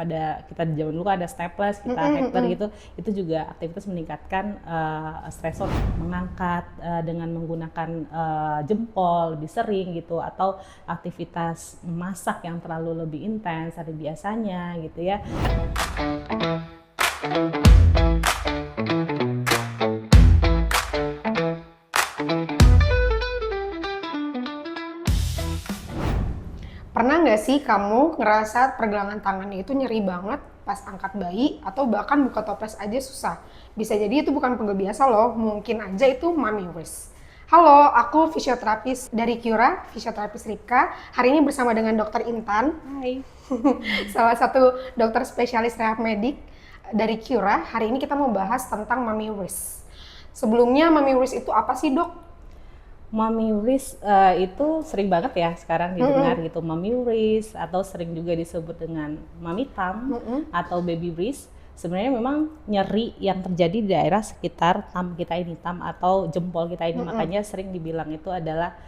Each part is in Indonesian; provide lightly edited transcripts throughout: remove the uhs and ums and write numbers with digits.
pada kita di zaman dulu ada staples, kita hektar gitu, itu juga aktivitas meningkatkan stresor, mengangkat dengan menggunakan jempol lebih sering gitu, atau aktivitas memasak yang terlalu lebih intens dari biasanya gitu ya. Pernah nggak sih kamu ngerasa pergelangan tangannya itu nyeri banget pas angkat bayi atau bahkan buka toples aja susah? Bisa jadi itu bukan pegel biasa loh, mungkin aja itu mommy wrist. Halo, aku fisioterapis dari Cura, fisioterapis Ripka. Hari ini bersama dengan Dokter Intan. Hai. Salah satu dokter spesialis rehab medik dari Cura. Hari ini kita mau bahas tentang mommy wrist. Sebelumnya mommy wrist itu apa sih, Dok? Mommy wrist itu sering banget ya sekarang didengar gitu, mommy wrist, atau sering juga disebut dengan mommy thumb atau baby wrist. Sebenarnya memang nyeri yang terjadi di daerah sekitar thumb kita ini, thumb atau jempol kita ini, makanya sering dibilang itu adalah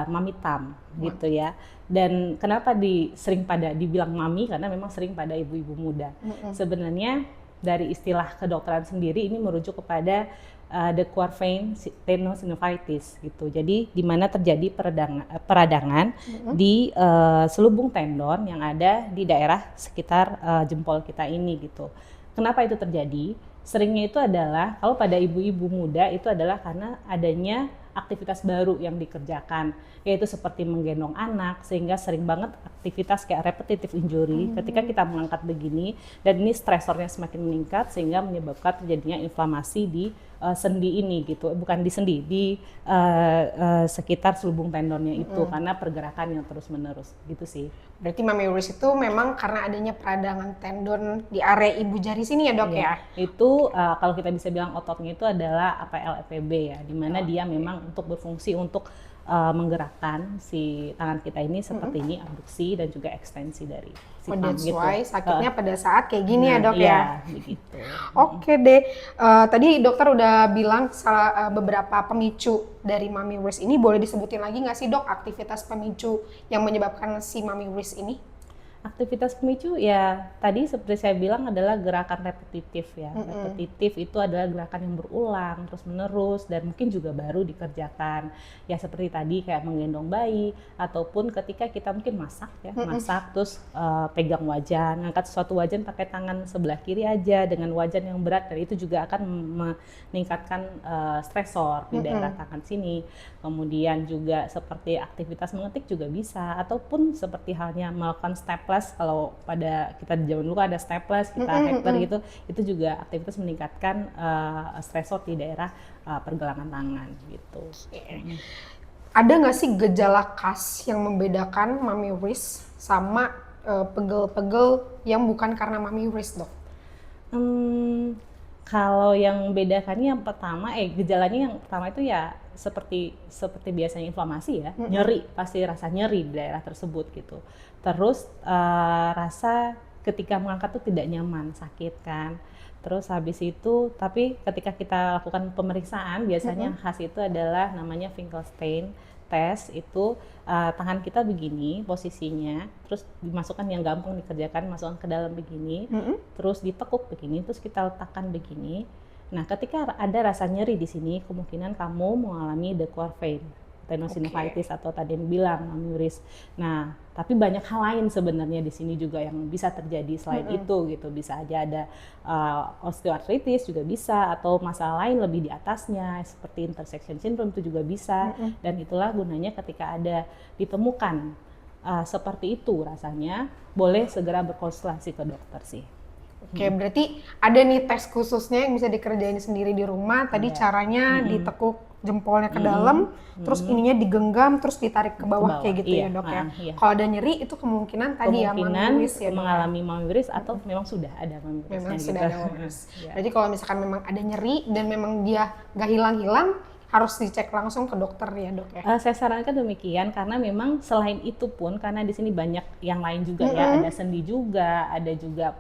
mommy thumb gitu ya. Dan kenapa sering pada dibilang mami, karena memang sering pada ibu-ibu muda. Sebenarnya dari istilah kedokteran sendiri ini merujuk kepada the Quarvain tenosynovitis gitu. Jadi di mana terjadi peradangan di selubung tendon yang ada di daerah sekitar jempol kita ini gitu. Kenapa itu terjadi? Seringnya itu adalah kalau pada ibu-ibu muda itu adalah karena adanya aktivitas baru yang dikerjakan, yaitu seperti menggendong anak, sehingga sering banget aktivitas kayak repetitive injury ketika kita mengangkat begini, dan ini stresornya semakin meningkat sehingga menyebabkan terjadinya inflamasi di sendi ini gitu, bukan di sendi, di sekitar selubung tendonnya itu karena pergerakan yang terus menerus gitu sih. Berarti mommy wrist itu memang karena adanya peradangan tendon di area ibu jari sini ya, Dok, ya? Itu kalau kita bisa bilang ototnya itu adalah APL EPB ya, di mana dia memang untuk berfungsi untuk menggerakkan si tangan kita ini seperti ini, abduksi dan juga ekstensi dari si thumb That's gitu. why sakitnya pada saat kayak gini ya, Dok, Iya, ya? begitu. Oke deh, tadi dokter udah bilang beberapa pemicu dari mommy wrist ini. Boleh disebutin lagi nggak sih, Dok, aktivitas pemicu yang menyebabkan si mommy wrist ini? Aktivitas pemicu ya tadi seperti saya bilang adalah gerakan repetitif ya. Repetitif itu adalah gerakan yang berulang terus menerus dan mungkin juga baru dikerjakan. Ya seperti tadi kayak menggendong bayi, ataupun ketika kita mungkin masak ya, masak terus pegang wajan, ngangkat suatu wajan pakai tangan sebelah kiri aja dengan wajan yang berat, dan itu juga akan meningkatkan stresor di daerah tangan sini. Kemudian juga seperti aktivitas mengetik juga bisa, ataupun seperti halnya melakukan step kalau pada kita di zaman dulu ada staples, kita hektar gitu, itu juga aktivitas meningkatkan stresor di daerah pergelangan tangan gitu. Ada nggak sih gejala khas yang membedakan mommy wrist sama pegel-pegel yang bukan karena mommy wrist, Dok? Kalau yang bedakannya yang pertama, gejalanya yang pertama itu ya seperti biasanya inflamasi ya, nyeri, pasti rasa nyeri di daerah tersebut gitu. Terus rasa ketika mengangkat tuh tidak nyaman, sakit kan. Terus habis itu, tapi ketika kita lakukan pemeriksaan, biasanya khas itu adalah namanya Finkelstein test. Itu tangan kita begini posisinya, terus dimasukkan, yang gampang dikerjakan, masukkan ke dalam begini, terus ditekuk begini, terus kita letakkan begini. Nah, ketika ada rasa nyeri di sini, kemungkinan kamu mengalami the Quarvain tenosynovitis atau tadi yang bilang mommy wrist. Nah, tapi banyak hal lain sebenarnya di sini juga yang bisa terjadi selain itu gitu. Bisa aja ada osteoartritis juga bisa, atau masalah lain lebih di atasnya seperti intersection syndrome itu juga bisa. Dan itulah gunanya ketika ada ditemukan seperti itu rasanya, boleh segera berkonsultasi ke dokter sih. Oke, berarti ada nih tes khususnya yang bisa dikerjain sendiri di rumah. Tadi caranya ditekuk jempolnya ke dalam, terus ininya digenggam, terus ditarik ke bawah kayak gitu, iya, ya, Dok, ya. iya. Kalau ada nyeri itu kemungkinan tadi ya mommy wrist ya, Dok, mengalami mommy wrist atau memang sudah ada mommy wrist. memang gitu. sudah ada mommy wrist. Berarti kalau misalkan memang ada nyeri dan memang dia nggak hilang-hilang, harus dicek langsung ke dokter ya, Dok, ya. Saya sarankan demikian, karena memang selain itu pun, karena di sini banyak yang lain juga ya, ada sendi juga, ada juga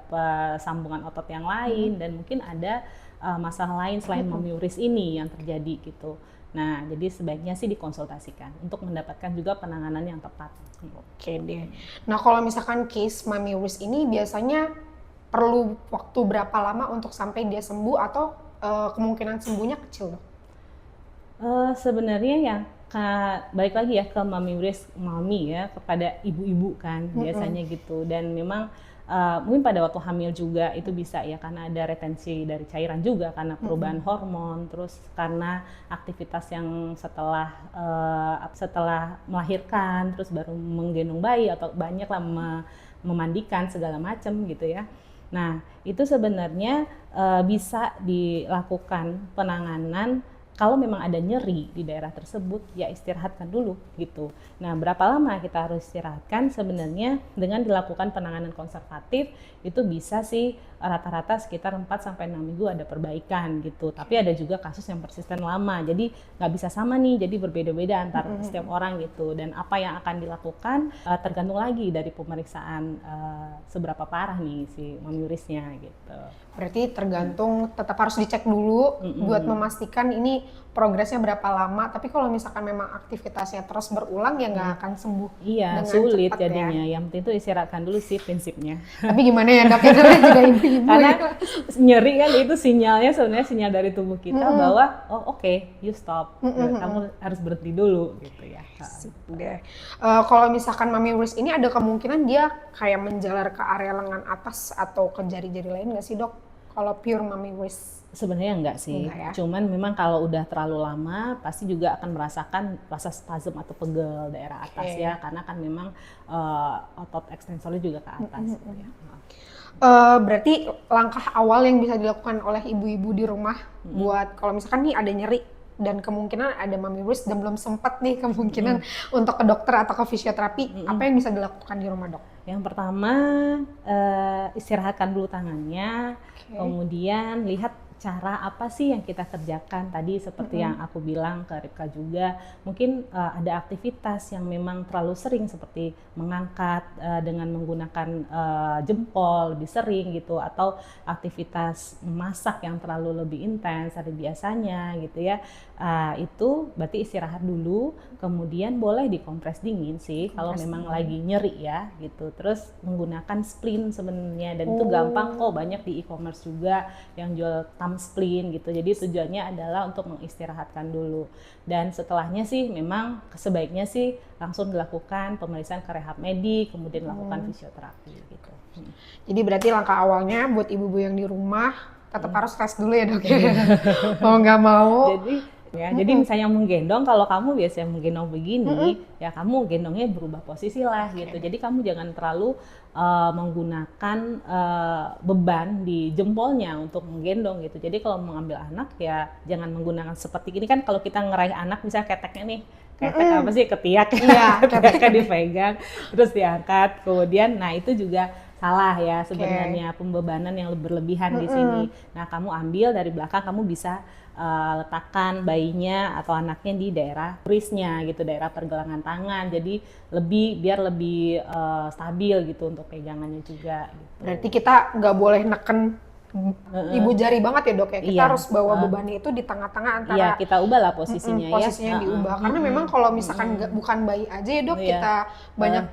sambungan otot yang lain, dan mungkin ada masalah lain selain mommy wrist ini yang terjadi gitu. Nah, jadi sebaiknya sih dikonsultasikan untuk mendapatkan juga penanganan yang tepat. Oke deh. Nah, kalau misalkan case mommy wrist ini biasanya perlu waktu berapa lama untuk sampai dia sembuh atau kemungkinan sembuhnya kecil dok? Sebenarnya ya balik lagi ya ke mami ya, kepada ibu-ibu kan biasanya gitu, dan memang mungkin pada waktu hamil juga itu bisa ya, karena ada retensi dari cairan juga karena perubahan hormon, terus karena aktivitas yang setelah melahirkan terus baru menggendong bayi atau banyak lah memandikan segala macam gitu ya. Nah itu sebenarnya bisa dilakukan penanganan. Kalau memang ada nyeri di daerah tersebut, ya istirahatkan dulu gitu. Nah, berapa lama kita harus istirahatkan? Sebenarnya dengan dilakukan penanganan konservatif itu bisa sih rata-rata sekitar 4-6 minggu ada perbaikan gitu. Tapi ada juga kasus yang persisten lama. Jadi nggak bisa sama nih, jadi berbeda-beda antar setiap orang gitu. Dan apa yang akan dilakukan tergantung lagi dari pemeriksaan seberapa parah nih si mamiurisnya gitu. Berarti tergantung, tetap harus dicek dulu buat memastikan ini progresnya berapa lama. Tapi kalau misalkan memang aktivitasnya terus berulang ya nggak akan sembuh. Iya, dengan sulit cepat jadinya. ya. Yang penting itu istirahatkan dulu sih prinsipnya. Tapi gimana ya dok, itu juga ibu-ibu Karena ya. nyeri kan itu sinyalnya, sebenarnya sinyal dari tubuh kita bahwa you stop, kamu harus berhenti dulu gitu ya. Sip deh. Kalau misalkan mamiuris ini ada kemungkinan dia kayak menjalar ke area lengan atas atau ke jari-jari lain nggak sih dok? Kalau pure mamiuris? Sebenarnya enggak sih, Enggak ya? cuman memang kalau udah terlalu lama pasti juga akan merasakan rasa spasm atau pegel daerah atas ya, karena kan memang otot ekstensornya juga ke atas gitu ya. Berarti langkah awal yang bisa dilakukan oleh ibu-ibu di rumah buat kalau misalkan nih ada nyeri dan kemungkinan ada mamiuris dan belum sempat nih kemungkinan untuk ke dokter atau ke fisioterapi, apa yang bisa dilakukan di rumah dok? Yang pertama istirahatkan dulu tangannya, kemudian lihat cara apa sih yang kita kerjakan tadi, seperti yang aku bilang ke Ripka juga, mungkin ada aktivitas yang memang terlalu sering seperti mengangkat dengan menggunakan jempol lebih sering gitu, atau aktivitas memasak yang terlalu lebih intens dari biasanya gitu ya. Itu berarti istirahat dulu, kemudian boleh dikompres dingin sih kalau memang lagi nyeri ya gitu. Terus menggunakan splint sebenarnya, dan itu gampang kok, banyak di e-commerce juga yang jual splint gitu. Jadi tujuannya adalah untuk mengistirahatkan dulu, dan setelahnya sih memang sebaiknya sih langsung dilakukan pemeriksaan ke rehab medik, kemudian lakukan fisioterapi gitu. Jadi berarti langkah awalnya buat ibu-ibu yang di rumah tetap harus rest dulu ya dok ya. Mau nggak mau. Jadi misalnya menggendong, kalau kamu biasanya menggendong begini, ya kamu gendongnya berubah posisi lah gitu. Jadi kamu jangan terlalu menggunakan beban di jempolnya untuk menggendong gitu. Jadi kalau mengambil anak ya jangan menggunakan seperti ini kan, kalau kita ngeraih anak misalnya keteknya nih, ketek apa sih, ketiak, keteknya dipegang terus diangkat, kemudian nah itu juga salah ya sebenarnya, pembebanan yang berlebihan di sini. Nah kamu ambil dari belakang, kamu bisa letakkan bayinya atau anaknya di daerah wristnya gitu, daerah pergelangan tangan, jadi biar lebih stabil gitu untuk pegangannya juga gitu. Berarti kita nggak boleh neken ibu jari banget ya dok ya, kita harus bawa bebannya itu di tengah-tengah antara. Iya, kita ubah lah posisinya posisinya diubah, karena memang kalau misalkan bukan bayi aja ya dok, kita banyak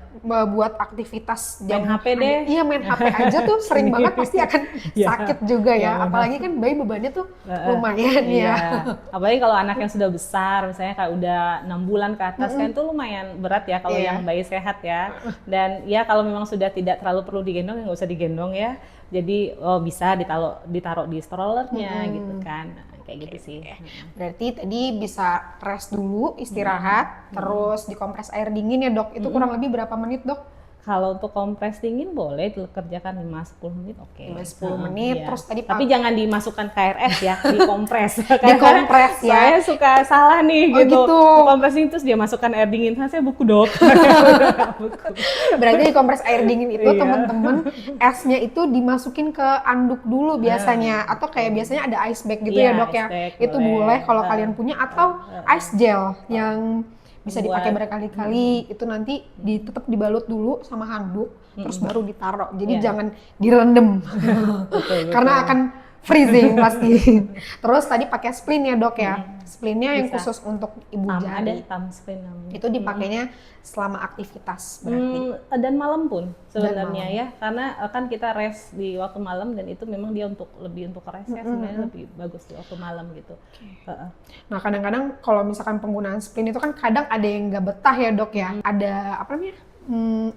buat aktivitas main HP deh. Iya, main HP aja tuh sering banget pasti akan sakit juga ya, apalagi kan bayi bebannya tuh lumayan ya. Apalagi kalau anak yang sudah besar, misalnya kayak udah 6 bulan ke atas kan itu lumayan berat ya kalau yang bayi sehat ya. Dan ya kalau memang sudah tidak terlalu perlu digendong, ya nggak usah digendong ya. Jadi bisa ditaruh di strollernya gitu kan, kayak gitu sih. Berarti tadi bisa rest dulu, istirahat, terus dikompres air dingin ya dok. Itu kurang lebih berapa menit dok? Kalau untuk kompres dingin boleh dikerjakan 5-10 menit, oke. 5-10 menit, terus tadi tapi jangan dimasukkan KRS ya, dikompres. Dikompres ya. Saya suka salah nih gitu. Kompres dingin terus dia masukkan air dingin, saya buku dok. Berarti dikompres air dingin itu teman-teman, esnya itu dimasukin ke anduk dulu biasanya, atau kayak biasanya ada ice bag gitu ya dok ya. Itu boleh kalau kalian punya, atau ice gel yang bisa dipakai berkali-kali, itu nanti tetap dibalut dulu sama handuk, terus baru ditaruh. Jadi jangan direndam, karena akan freezing pasti. Terus tadi pakai splint ya dok ya. Splinnya yang Bisa. khusus untuk ibu Ada jari. thumb spleen namanya. Itu dipakainya selama aktivitas berarti. Dan malam pun sebenarnya malam. ya, karena kan kita rest di waktu malam dan itu memang dia lebih untuk rest ya, sebenarnya lebih bagus di waktu malam gitu. Nah kadang-kadang kalau misalkan penggunaan splint itu kan kadang ada yang nggak betah ya dok ya. Ada apa namanya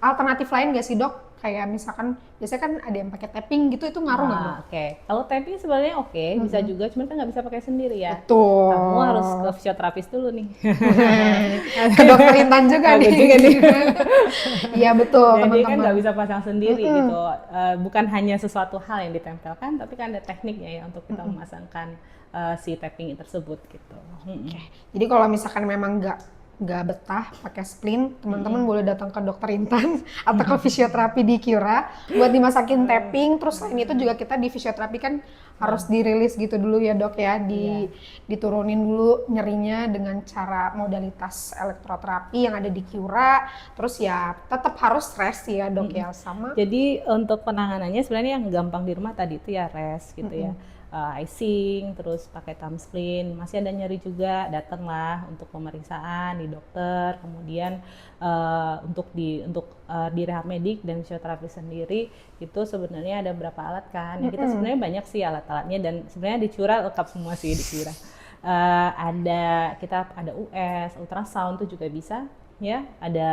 alternatif lain nggak sih dok? Kayak misalkan biasanya kan ada yang pakai tapping gitu, itu ngaruh nggak dok? Oke. Kalau tapping sebenarnya oke, bisa juga, cuman kan nggak bisa pakai sendiri ya. Betul. Kamu harus ke fisioterapis dulu nih. Ke dokter Intan juga Aku nih. juga nih. Iya betul Jadi kan teman-teman. nggak bisa pasang sendiri gitu. Bukan hanya sesuatu hal yang ditempelkan, tapi kan ada tekniknya ya untuk kita memasangkan si tapping tersebut gitu. Jadi kalau misalkan memang nggak betah pakai splint, teman-teman boleh datang ke dokter Intan atau ke fisioterapi di Cura buat dimasakin tapping. Terus selain itu juga kita di fisioterapi kan harus dirilis gitu dulu ya dok ya, diturunin dulu nyerinya dengan cara modalitas elektroterapi yang ada di Cura. Terus ya tetap harus rest ya dok ya sama. Jadi untuk penanganannya sebenarnya yang gampang di rumah tadi itu ya rest gitu ya. Icing, terus pakai thumb splint, masih ada nyeri juga, datanglah untuk pemeriksaan di dokter, kemudian untuk di rehab medik dan fisioterapi sendiri itu sebenarnya ada berapa alat kan? Ya, kita sebenarnya banyak sih alat-alatnya dan sebenarnya di Cura lengkap semua sih di Cura. Ada US, ultrasound itu juga bisa. Ya, ada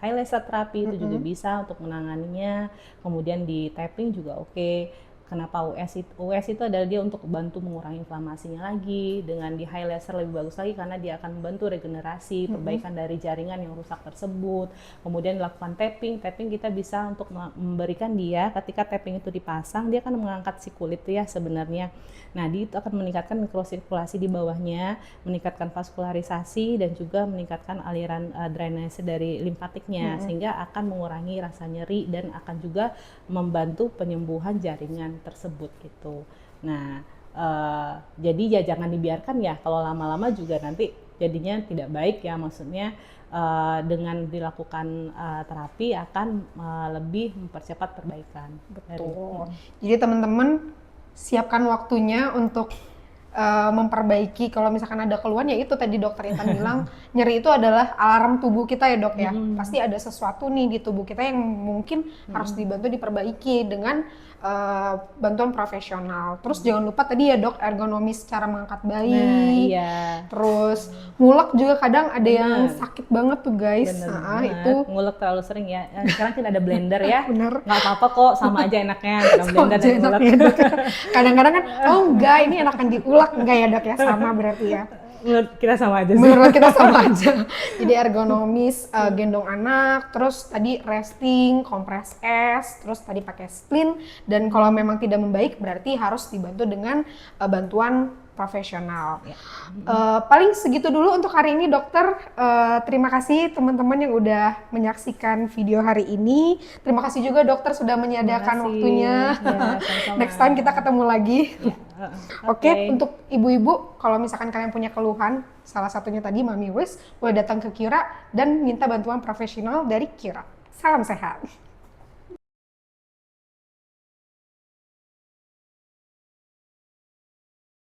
high laser terapi itu juga bisa untuk menanganinya. Kemudian di tapping juga oke. Kenapa US itu adalah dia untuk bantu mengurangi inflamasinya lagi, dengan di high laser lebih bagus lagi karena dia akan membantu regenerasi, perbaikan dari jaringan yang rusak tersebut. Kemudian dilakukan tapping kita bisa untuk memberikan dia ketika tapping itu dipasang, dia akan mengangkat si kulit ya sebenarnya. Nah, dia itu akan meningkatkan mikrosirkulasi di bawahnya, meningkatkan vaskularisasi dan juga meningkatkan aliran drainase dari limfatiknya sehingga akan mengurangi rasa nyeri dan akan juga membantu penyembuhan jaringan tersebut gitu. Nah, jadi ya jangan dibiarkan ya, kalau lama-lama juga nanti jadinya tidak baik ya, maksudnya dengan dilakukan terapi akan lebih mempercepat perbaikan. Betul. Jadi teman-teman siapkan waktunya untuk memperbaiki kalau misalkan ada keluhan, ya itu tadi dokter Intan bilang nyeri itu adalah alarm tubuh kita ya dok ya. Pasti ada sesuatu nih di tubuh kita yang mungkin harus dibantu diperbaiki dengan bantuan profesional. Terus jangan lupa tadi ya dok, ergonomis cara mengangkat bayi. Nah, iya. Terus ngulek juga kadang ada yang sakit banget tuh guys. Itu ngulek terlalu sering ya. Sekarang kan ada blender ya. Bener. Nggak apa-apa kok, sama aja enaknya dengan blender dan ngulek. Kadang-kadang kan, oh enggak ini enakan diulek, enggak ya dok ya, sama berarti ya. Menurut kita sama aja sih. Menurut kita sama aja. Jadi ergonomis, gendong anak, terus tadi resting, kompres es, terus tadi pakai splint, dan kalau memang tidak membaik berarti harus dibantu dengan bantuan profesional. Ya. Paling segitu dulu untuk hari ini dokter. Terima kasih teman-teman yang udah menyaksikan video hari ini. Terima kasih juga dokter sudah menyediakan waktunya. Ya, next time kita ketemu lagi. Ya. Oke, untuk ibu-ibu kalau misalkan kalian punya keluhan, salah satunya tadi Mami Wis, boleh datang ke Cura dan minta bantuan profesional dari Cura. Salam sehat.